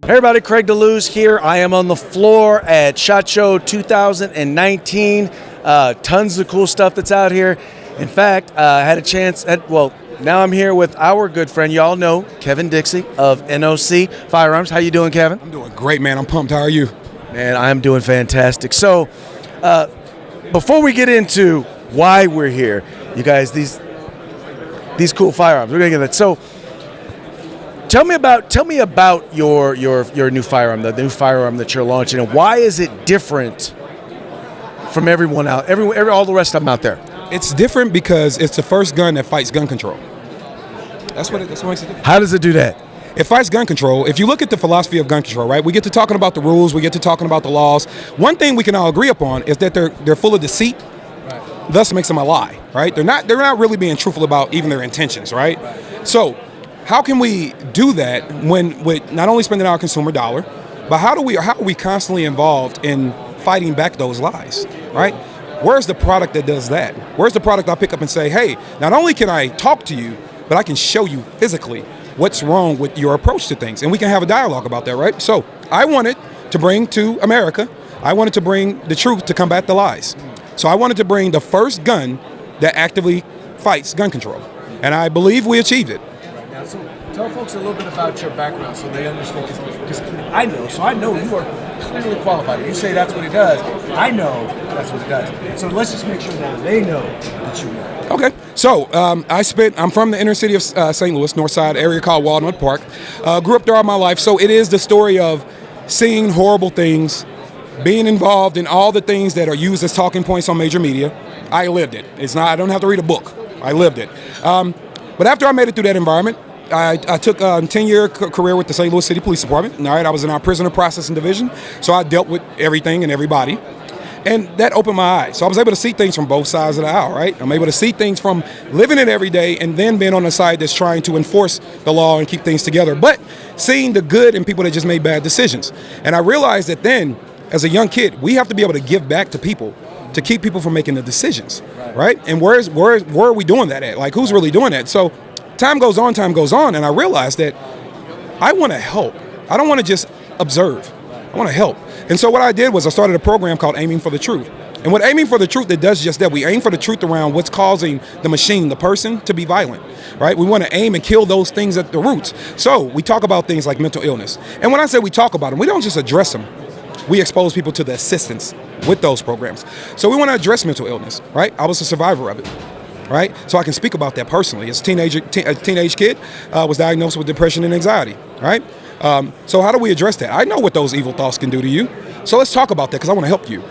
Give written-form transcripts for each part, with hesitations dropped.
Hey everybody, Craig DeLuz here. I am on the floor at SHOT Show 2019. Tons of cool stuff that's out here. In fact, I had a chance now I'm here with our good friend, y'all know, Kevin Dixie of NOC Firearms. How you doing, Kevin? I'm doing great, man. I'm pumped. How are you? Man, I'm doing fantastic. So, before we get into why we're here, you guys, these cool firearms, we're gonna get that. So, tell me about your new firearm, the new firearm that you're launching, and why is it different from everyone out, all the rest of them out there? It's different because it's the first gun that fights gun control. That's what makes it different. How does it do that? It fights gun control. If you look at the philosophy of gun control, right, we get to talking about the rules, we get to talking about the laws. One thing we can all agree upon is that they're full of deceit, thus makes them a lie, right? They're not really being truthful about even their intentions, right? So how can we do that when with not only spending our consumer dollar, but how are we constantly involved in fighting back those lies, right? Where's the product that does that? Where's the product I pick up and say, hey, not only can I talk to you, but I can show you physically what's wrong with your approach to things, and we can have a dialogue about that, right? So I wanted to bring to America, I wanted to bring the truth to combat the lies. So I wanted to bring the first gun that actively fights gun control, and I believe we achieved it. Now, so tell folks a little bit about your background so they understand, because I know you are clearly qualified. If you say that's what it does, I know that's what it does. So let's just make sure that they know that you know. Okay, so I'm from the inner city of St. Louis, north side area called Walnut Park. Grew up there all my life, so it is the story of seeing horrible things, being involved in all the things that are used as talking points on major media. I lived it. I don't have to read a book. I lived it. But after I made it through that environment, I took a 10-year career with the St. Louis City Police Department. All right, I was in our prisoner processing division, so I dealt with everything and everybody. And that opened my eyes. So I was able to see things from both sides of the aisle, right? I'm able to see things from living it every day and then being on the side that's trying to enforce the law and keep things together, but seeing the good in people that just made bad decisions. And I realized that then, as a young kid, we have to be able to give back to people to keep people from making the decisions, right? And where are we doing that at? Like, who's really doing that? So time goes on, and I realized that I want to help. I don't want to just observe. I want to help. And so what I did was I started a program called Aiming for the Truth. And what Aiming for the Truth, it does just that. We aim for the truth around what's causing the machine, the person, to be violent, right? We want to aim and kill those things at the roots. So we talk about things like mental illness. And when I say we talk about them, we don't just address them. We expose people to the assistance with those programs. So we want to address mental illness, right? I was a survivor of it, right? So I can speak about that personally. As a teenage kid, was diagnosed with depression and anxiety, right? So how do we address that? I know what those evil thoughts can do to you. So let's talk about that because I want to help you.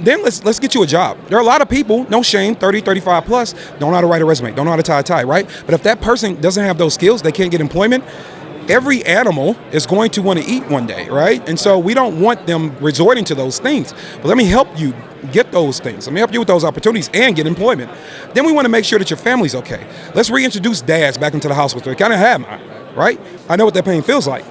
Then let's get you a job. There are a lot of people, no shame, 30, 35 plus, don't know how to write a resume, don't know how to tie a tie, right? But if that person doesn't have those skills, they can't get employment. Every animal is going to want to eat one day, right? And so we don't want them resorting to those things. But let me help you get those things. Let me help you with those opportunities and get employment. Then we want to make sure that your family's okay. Let's reintroduce dads back into the house with their kind of have mine, right? I know what that pain feels like.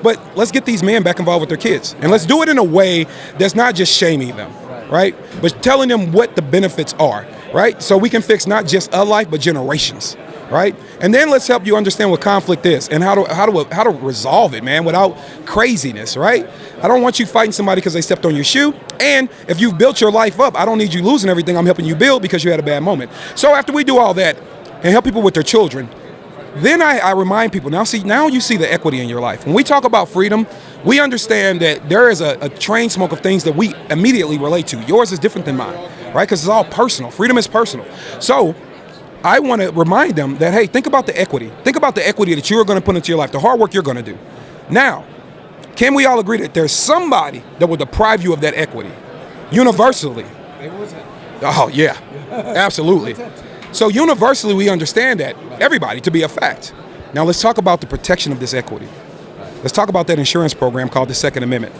But let's get these men back involved with their kids. And let's do it in a way that's not just shaming them, right? But telling them what the benefits are, right? So we can fix not just a life, but generations. Right? And then let's help you understand what conflict is and how to resolve it, man, without craziness, right? I don't want you fighting somebody because they stepped on your shoe. And if you've built your life up, I don't need you losing everything I'm helping you build because you had a bad moment. So after we do all that and help people with their children, then I remind people, now you see the equity in your life. When we talk about freedom, we understand that there is a train smoke of things that we immediately relate to. Yours is different than mine, right? Because it's all personal. Freedom is personal. So I want to remind them that, hey, think about the equity. Think about the equity that you're going to put into your life, the hard work you're going to do. Now, can we all agree that there's somebody that will deprive you of that equity universally? Oh, yeah, absolutely. So universally, we understand that, everybody, to be a fact. Now, let's talk about the protection of this equity. Let's talk about that insurance program called the Second Amendment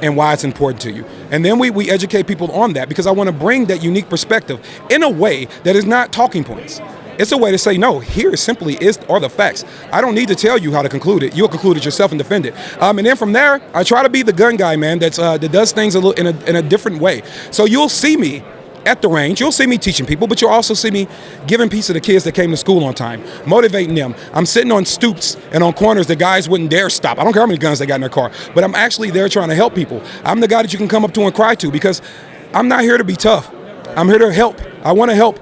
and why it's important to you. And then we educate people on that because I want to bring that unique perspective in a way that is not talking points. It's a way to say, no, here simply are the facts. I don't need to tell you how to conclude it. You'll conclude it yourself and defend it. And then from there, I try to be the gun guy, man, that does things in a different way. So you'll see me at the range. You'll see me teaching people, but you'll also see me giving peace to the kids that came to school on time, motivating them. I'm sitting on stoops and on corners that guys wouldn't dare stop. I don't care how many guns they got in their car, but I'm actually there trying to help people. I'm the guy that you can come up to and cry to because I'm not here to be tough. I'm here to help. I want to help.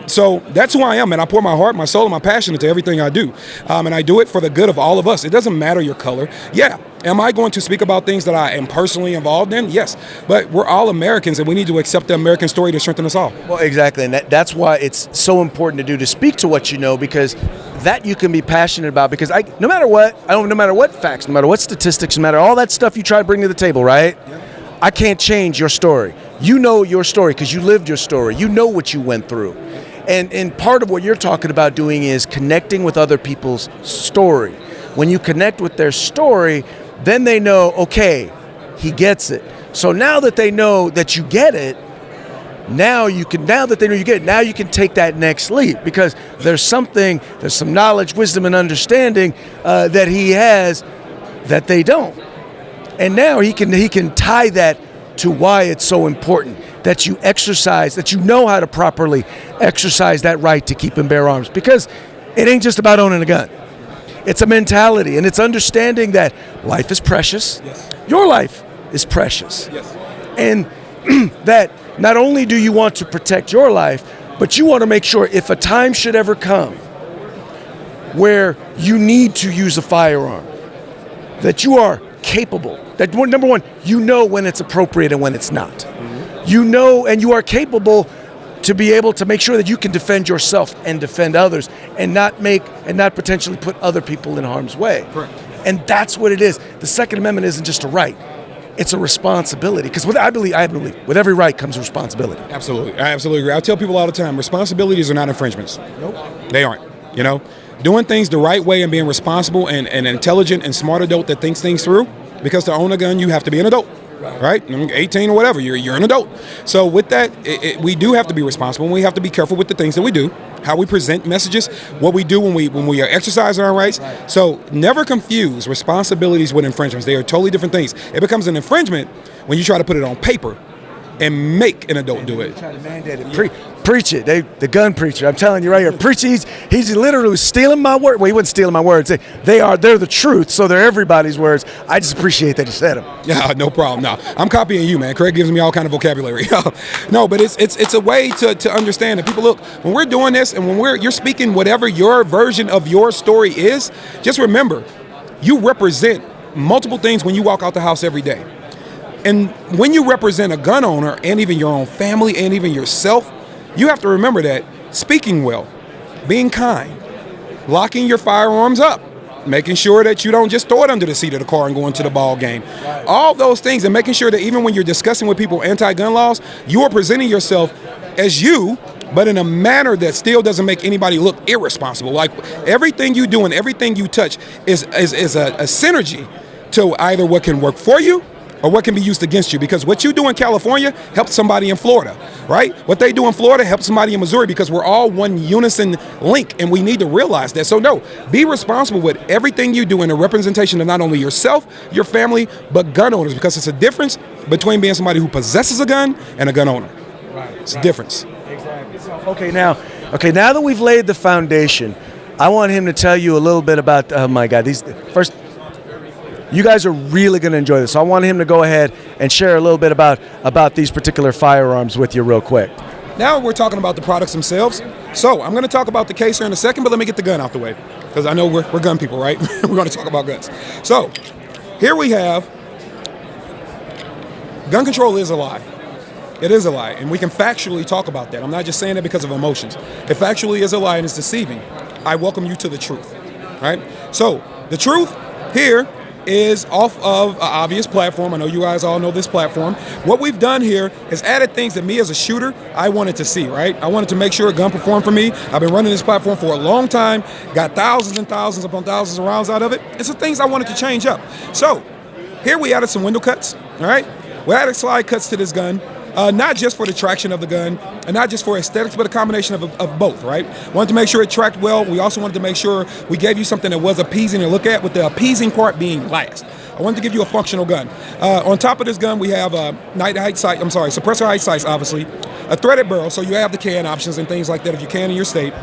So that's who I am, and I pour my heart, my soul, and my passion into everything I do. And I do it for the good of all of us. It doesn't matter your color. Yeah. Am I going to speak about things that I am personally involved in? Yes. But we're all Americans, and we need to accept the American story to strengthen us all. Well, exactly. And that's why it's so important to speak to what you know, because that you can be passionate about. Because no matter what facts, no matter what statistics, no matter all that stuff you try to bring to the table, right? Yeah. I can't change your story. You know your story because you lived your story. You know what you went through. And part of what you're talking about doing is connecting with other people's story. When you connect with their story, then they know, okay, he gets it. So now that they know that you get it, now you can take that next leap because there's some knowledge, wisdom, and understanding that he has that they don't. And now he can tie that to why it's so important that you exercise, that you know how to properly exercise that right to keep and bear arms. Because it ain't just about owning a gun. It's a mentality, and it's understanding that life is precious. Yes. Your life is precious. Yes. And that not only do you want to protect your life, but you want to make sure if a time should ever come where you need to use a firearm, that you are capable. That number one, you know when it's appropriate and when it's not. Mm-hmm. You know, and you are capable to be able to make sure that you can defend yourself and defend others and not potentially put other people in harm's way. Correct. And that's what it is. The Second Amendment isn't just a right. It's a responsibility. Because I believe with every right comes responsibility. Absolutely. I absolutely agree. I tell people all the time, responsibilities are not infringements. Nope. They aren't. You know, doing things the right way and being responsible and an intelligent and smart adult that thinks things through. Because to own a gun, you have to be an adult, right? 18 or whatever, you're an adult. So with that, we do have to be responsible, and we have to be careful with the things that we do, how we present messages, what we do when we are exercising our rights. Right. So never confuse responsibilities with infringements. They are totally different things. It becomes an infringement when you try to put it on paper and make an adult do it. Try to mandate it. Preach it. The gun preacher. I'm telling you right here. Preach. He's literally stealing my word. Well, he wasn't stealing my words. They're the truth, so they're everybody's words. I just appreciate that you said them. Yeah, no problem. No, I'm copying you, man. Craig gives me all kind of vocabulary. No, but it's a way to understand that people look when we're doing this and when you're speaking whatever your version of your story is. Just remember, you represent multiple things when you walk out the house every day. And when you represent a gun owner and even your own family and even yourself, you have to remember that speaking well, being kind, locking your firearms up, making sure that you don't just throw it under the seat of the car and go into the ball game. Right. All those things, and making sure that even when you're discussing with people anti-gun laws, you are presenting yourself as you, but in a manner that still doesn't make anybody look irresponsible. Like everything you do and everything you touch is a synergy to either what can work for you or what can be used against you, because what you do in California helps somebody in Florida, right? What they do in Florida helps somebody in Missouri, because we're all one unison link, and we need to realize that. So no, be responsible with everything you do in a representation of not only yourself, your family, but gun owners, because it's a difference between being somebody who possesses a gun and a gun owner. Right. It's a difference. Exactly. Okay, now that we've laid the foundation, I want him to tell you a little bit about, oh my God, you guys are really going to enjoy this. So I want him to go ahead and share a little bit about these particular firearms with you real quick. Now we're talking about the products themselves. So I'm going to talk about the case here in a second, but let me get the gun out the way, because I know we're gun people, right? We're going to talk about guns. So here we have, gun control is a lie. It is a lie, and we can factually talk about that. I'm not just saying it because of emotions. It factually is a lie, and it's deceiving. I welcome you to the truth, right? So the truth here is off of an obvious platform. I know you guys all know this platform. What we've done here is added things that me as a shooter, I wanted to see, right? I wanted to make sure a gun performed for me. I've been running this platform for a long time, got thousands and thousands upon thousands of rounds out of it. It's the things I wanted to change up. So here we added some window cuts, all right? We added slide cuts to this gun. Not just for the traction of the gun, and not just for aesthetics, but a combination of both, right? Wanted to make sure it tracked well. We also wanted to make sure we gave you something that was appeasing to look at, with the appeasing part being last. I wanted to give you a functional gun. On top of this gun, we have a suppressor height sights, obviously, a threaded barrel, so you have the can options and things like that if you can in your state.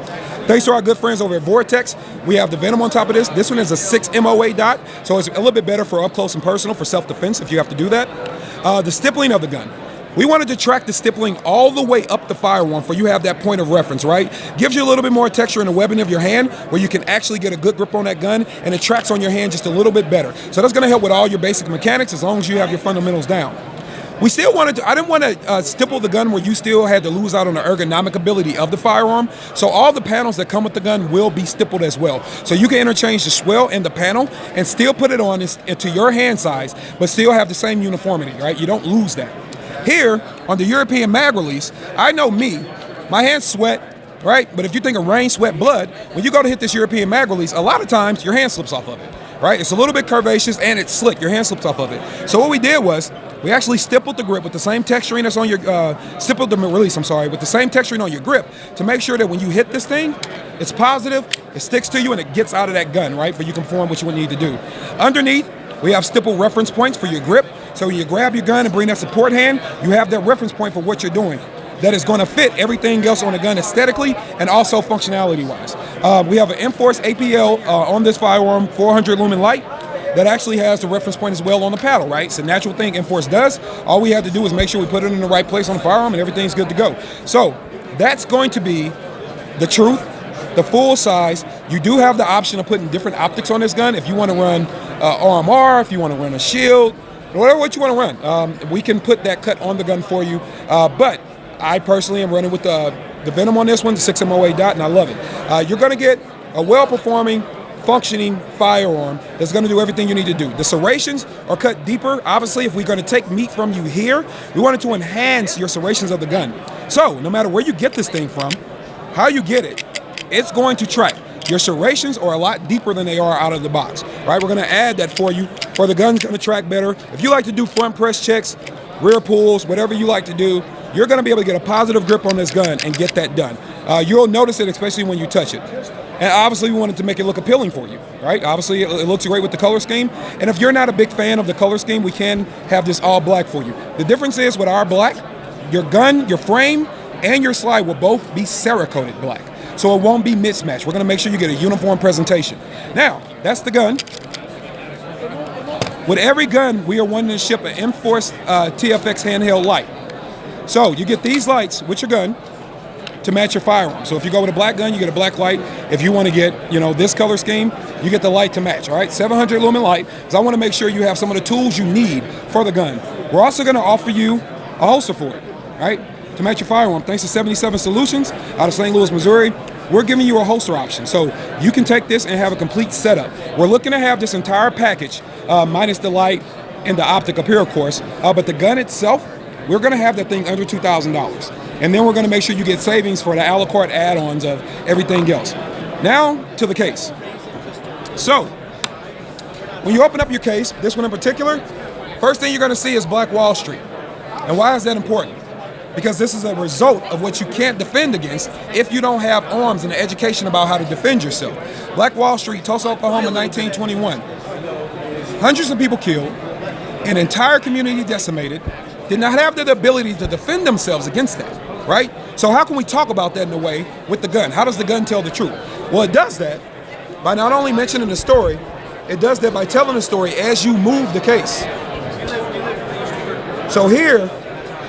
Thanks to our good friends over at Vortex, we have the Venom on top of this. This one is a 6 MOA dot, so it's a little bit better for up close and personal, for self-defense if you have to do that. The stippling of the gun. We wanted to track the stippling all the way up the firearm for you have that point of reference, right? Gives you a little bit more texture in the webbing of your hand where you can actually get a good grip on that gun, and it tracks on your hand just a little bit better. So that's gonna help with all your basic mechanics as long as you have your fundamentals down. We still wanted to, I didn't want to stipple the gun where you still had to lose out on the ergonomic ability of the firearm. So all the panels that come with the gun will be stippled as well. So you can interchange the swell and the panel and still put it on into your hand size, but still have the same uniformity, right? You don't lose that. Here, on the European mag release, I know me, my hands sweat, right? But if you think of rain, sweat, blood, when you go to hit this European mag release, a lot of times your hand slips off of it, right? It's a little bit curvaceous and it's slick. Your hand slips off of it. So what we did was we actually stippled the grip with the same texturing that's on your, stippled the release, with the same texturing on your grip to make sure that when you hit this thing, it's positive, it sticks to you, and it gets out of that gun, right? For you can perform what you need to do. Underneath, we have stipple reference points for your grip. So when you grab your gun and bring that support hand, you have that reference point for what you're doing. That is going to fit everything else on the gun aesthetically and also functionality-wise. We have an Enforce APL on this firearm, 400 lumen light, that actually has the reference point as well on the paddle, right? It's a natural thing Enforce does. All we have to do is make sure we put it in the right place on the firearm and everything's good to go. So that's going to be the truth, the full size. You do have the option of putting different optics on this gun. If you want to run RMR, if you want to run a shield, whatever what you want to run, we can put that cut on the gun for you. But I personally am running with the Venom on this one, the 6 MOA dot, and I love it. You're going to get a well-performing, functioning firearm that's going to do everything you need to do. The serrations are cut deeper. Obviously, if we're going to take meat from you here, we wanted to enhance your serrations of the gun. So no matter where you get this thing from, how you get it, it's going to track. Your serrations are a lot deeper than they are out of the box, right? We're going to add that for you, for the gun's going to track better. If you like to do front press checks, rear pulls, whatever you like to do, you're going to be able to get a positive grip on this gun and get that done. You'll notice it, especially when you touch it. And obviously, we wanted to make it look appealing for you, right? Obviously, it looks great with the color scheme. And if you're not a big fan of the color scheme, we can have this all black for you. The difference is with our black, your gun, your frame, and your slide will both be Cerakoted black. So it won't be mismatched. We're going to make sure you get a uniform presentation. Now, that's the gun. With every gun, we are wanting to ship an Enforce TFX handheld light. So you get these lights with your gun to match your firearm. So if you go with a black gun, you get a black light. If you want to get, this color scheme, you get the light to match, all right? 700 lumen light, because I want to make sure you have some of the tools you need for the gun. We're also going to offer you a holster for it, right? To match your firearm. Thanks to 77 Solutions out of St. Louis, Missouri, we're giving you a holster option. So you can take this and have a complete setup. We're looking to have this entire package, minus the light and the optic up here, of course, but the gun itself, we're going to have that thing under $2,000. And then we're going to make sure you get savings for the a la carte add-ons of everything else. Now to the case. So when you open up your case, this one in particular, first thing you're going to see is Black Wall Street. And why is that important? Because this is a result of what you can't defend against if you don't have arms and the education about how to defend yourself. Black Wall Street, Tulsa, Oklahoma, 1921. Hundreds of people killed, an entire community decimated, did not have the ability to defend themselves against that, right? So how can we talk about that in a way with the gun? How does the gun tell the truth? Well, it does that by not only mentioning the story, it does that by telling the story as you move the case. So here,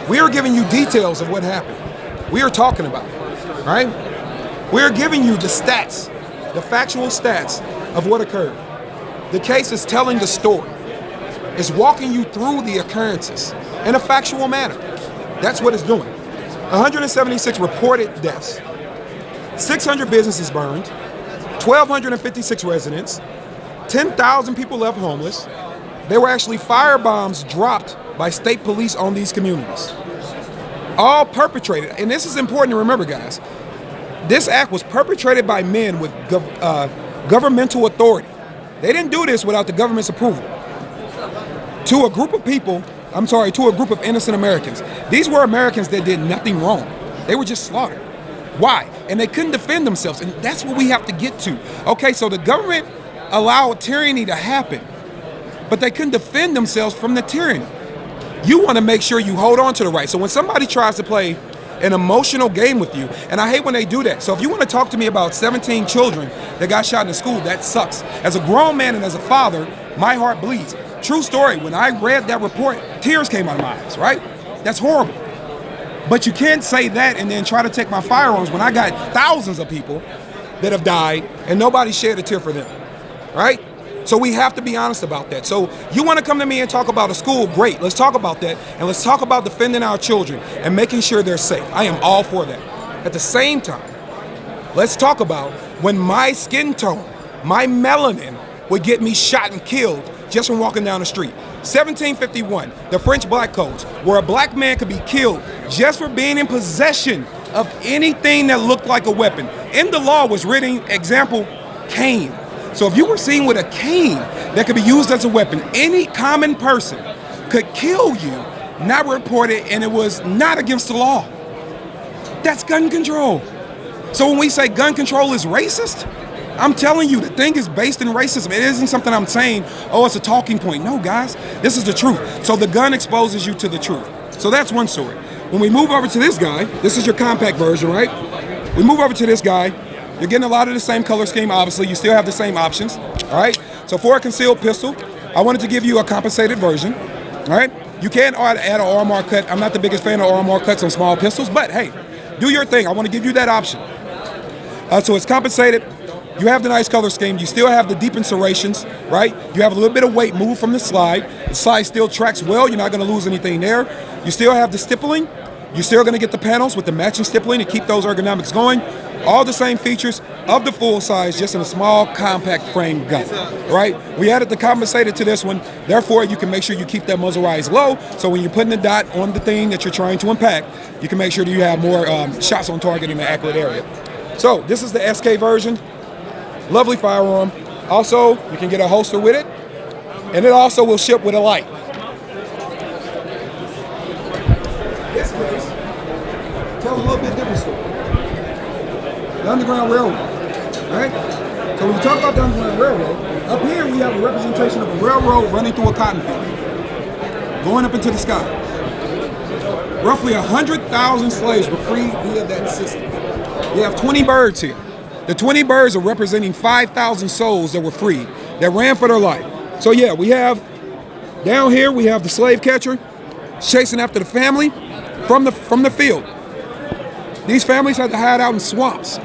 we are giving you details of what happened. We are talking about it, right? We are giving you the stats, the factual stats of what occurred. The case is telling the story. It's walking you through the occurrences in a factual manner. That's what it's doing. 176 reported deaths, 600 businesses burned, 1,256 residents, 10,000 people left homeless. There were actually firebombs dropped by state police on these communities. All perpetrated, and this is important to remember, guys, this act was perpetrated by men with governmental authority. They didn't do this without the government's approval. To a group of innocent Americans. These were Americans that did nothing wrong. They were just slaughtered. Why? And they couldn't defend themselves, and that's what we have to get to. Okay, so the government allowed tyranny to happen. but they couldn't defend themselves from the tyranny. You want to make sure you hold on to the right. So when somebody tries to play an emotional game with you, and I hate when they do that. So if you want to talk to me about 17 children that got shot in the school, that sucks. As a grown man and as a father, my heart bleeds. True story, when I read that report, tears came out of my eyes, right? That's horrible. But you can't say that and then try to take my firearms when I got thousands of people that have died and nobody shed a tear for them, right? So we have to be honest about that. So you want to come to me and talk about a school, great. Let's talk about that, and let's talk about defending our children and making sure they're safe. I am all for that. At the same time, let's talk about when my skin tone, my melanin would get me shot and killed just from walking down the street. 1751, the French Black Codes, where a black man could be killed just for being in possession of anything that looked like a weapon. In the law was written, example, cane. So if you were seen with a cane that could be used as a weapon, any common person could kill you, not report it, and it was not against the law. That's gun control. So when we say gun control is racist, I'm telling you, the thing is based in racism. It isn't something I'm saying, oh, it's a talking point. No, guys, this is the truth. So the gun exposes you to the truth. So that's one story. When we move over to this guy, this is your compact version, right? We move over to this guy. You're getting a lot of the same color scheme, obviously. You still have the same options, all right? So for a concealed pistol, I wanted to give you a compensated version, all right? You can add an RMR cut. I'm not the biggest fan of RMR cuts on small pistols, but hey, do your thing. I want to give you that option. So it's compensated. You have the nice color scheme. You still have the deep serrations, right? You have a little bit of weight moved from the slide. The slide still tracks well. You're not going to lose anything there. You still have the stippling. You're still going to get the panels with the matching stippling to keep those ergonomics going. All the same features of the full size, just in a small, compact frame gun, right? We added the compensated to this one. Therefore, you can make sure you keep that muzzle rise low. So when you're putting the dot on the thing that you're trying to impact, you can make sure that you have more shots on target in the accurate area. So this is the SK version. Lovely firearm. Also, you can get a holster with it, and it also will ship with a light. This case tells a little bit different story. The Underground Railroad, right? So when you talk about the Underground Railroad, up here we have a representation of a railroad running through a cotton field, going up into the sky. Roughly 100,000 slaves were freed via that system. We have 20 birds here. The 20 birds are representing 5,000 souls that were freed, that ran for their life. So yeah, we have, down here we have the slave catcher chasing after the family from the field. These families had to hide out in swamps.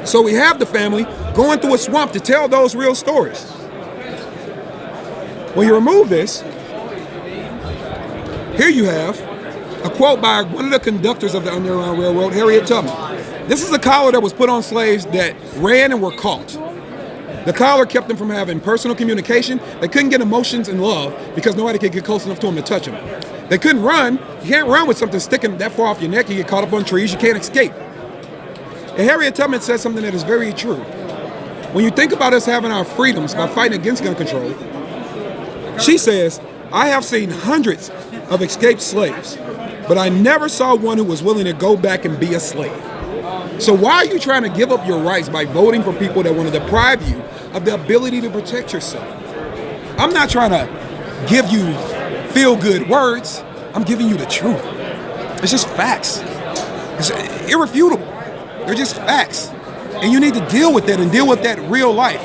So we have the family going through a swamp to tell those real stories. When you remove this, here you have a quote by one of the conductors of the Underground Railroad, Harriet Tubman. This is a collar that was put on slaves that ran and were caught. The collar kept them from having personal communication. They couldn't get emotions and love because nobody could get close enough to them to touch them. They couldn't run. You can't run with something sticking that far off your neck. You get caught up on trees. You can't escape. And Harriet Tubman says something that is very true. When you think about us having our freedoms by fighting against gun control, she says, I have seen hundreds of escaped slaves, but I never saw one who was willing to go back and be a slave. So why are you trying to give up your rights by voting for people that want to deprive you of the ability to protect yourself? I'm not trying to give you feel-good words. I'm giving you the truth. It's just facts. It's irrefutable. They're just facts. And you need to deal with that and deal with that real life.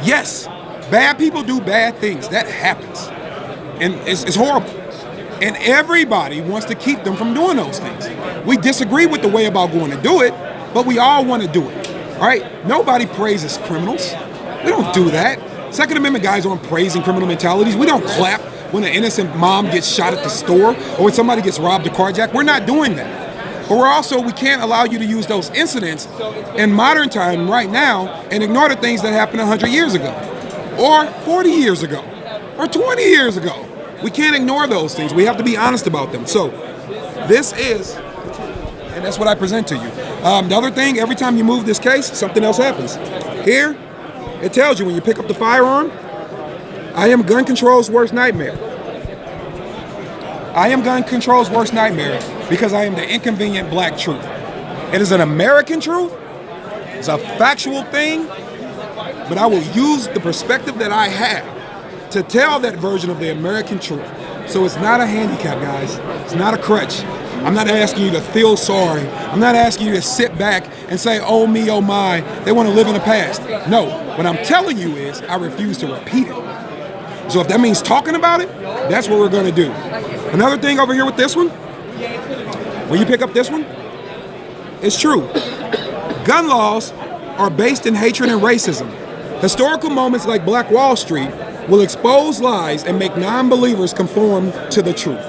Yes, bad people do bad things. That happens. And it's horrible. And everybody wants to keep them from doing those things. We disagree with the way about going to do it, but we all want to do it. All right? Nobody praises criminals. We don't do that. Second Amendment guys aren't praising criminal mentalities. We don't clap when an innocent mom gets shot at the store or when somebody gets robbed or carjacked. We're not doing that. But we can't allow you to use those incidents in modern time right now and ignore the things that happened 100 years ago or 40 years ago or 20 years ago. We can't ignore those things. We have to be honest about them. So this is, and that's what I present to you. The other thing, every time you move this case, something else happens. Here, it tells you when you pick up the firearm, I am gun control's worst nightmare. I am gun control's worst nightmare because I am the inconvenient black truth. It is an American truth. It's a factual thing, but I will use the perspective that I have to tell that version of the American truth. So it's not a handicap, guys. It's not a crutch. I'm not asking you to feel sorry. I'm not asking you to sit back and say, oh me, oh my, they want to live in the past. No, what I'm telling you is I refuse to repeat it. So if that means talking about it, that's what we're going to do. Another thing over here with this one, when you pick up this one, it's true. Gun laws are based in hatred and racism. Historical moments like Black Wall Street will expose lies and make non-believers conform to the truth.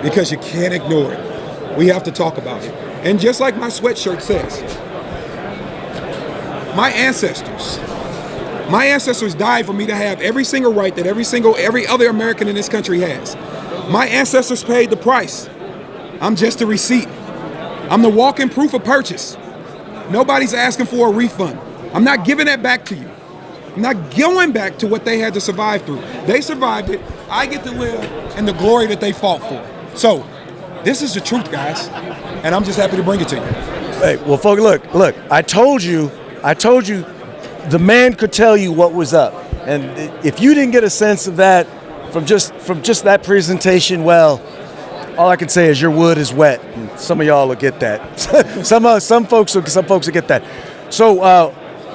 Because you can't ignore it. We have to talk about it. And just like my sweatshirt says, my ancestors died for me to have every single right that every other American in this country has. My ancestors paid the price. I'm just a receipt. I'm the walking proof of purchase. Nobody's asking for a refund. I'm not giving that back to you. I'm not going back to what they had to survive through. They survived it. I get to live in the glory that they fought for. So, this is the truth, guys, and I'm just happy to bring it to you. Hey, well, folks, look. I told you, the man could tell you what was up, and if you didn't get a sense of that from just that presentation, well, all I can say is your wood is wet. And some of y'all will get that. some folks will get that. So,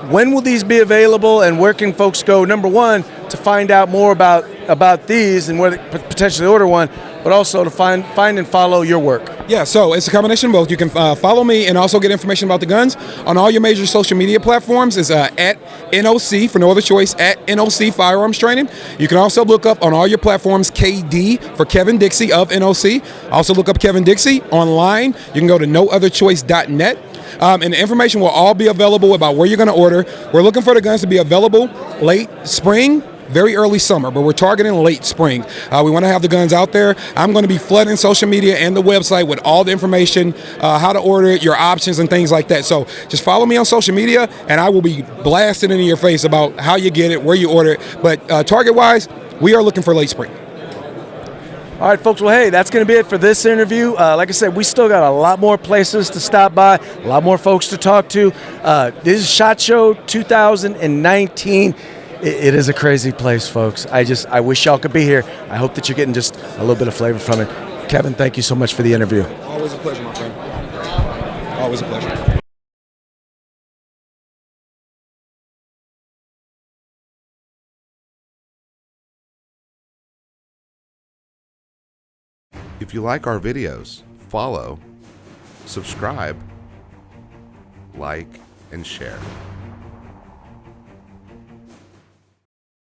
when will these be available, and where can folks go? Number one, to find out more about these and where to potentially order one, but also to find and follow your work. Yeah, so it's a combination of both. You can follow me and also get information about the guns on all your major social media platforms. Is at NOC, for no other choice, at NOC Firearms Training. You can also look up on all your platforms KD for Kevin Dixie of NOC. Also look up Kevin Dixie online. You can go to nootherchoice.net. And the information will all be available about where you're going to order. We're looking for the guns to be available late spring, very early summer, but we're targeting late spring. We want to have the guns out there. I'm going to be flooding social media and the website with all the information, how to order it, your options, and things like that. So just follow me on social media, and I will be blasting into your face about how you get it, where you order it. But target-wise, we are looking for late spring. All right, folks. Well, hey, that's going to be it for this interview. Like I said, we still got a lot more places to stop by, a lot more folks to talk to. This is SHOT Show 2019. It is a crazy place, folks. I wish y'all could be here. I hope that you're getting just a little bit of flavor from it. Kevin, thank you so much for the interview. Always a pleasure, my friend. Always a pleasure. If you like our videos, follow, subscribe, like, and share.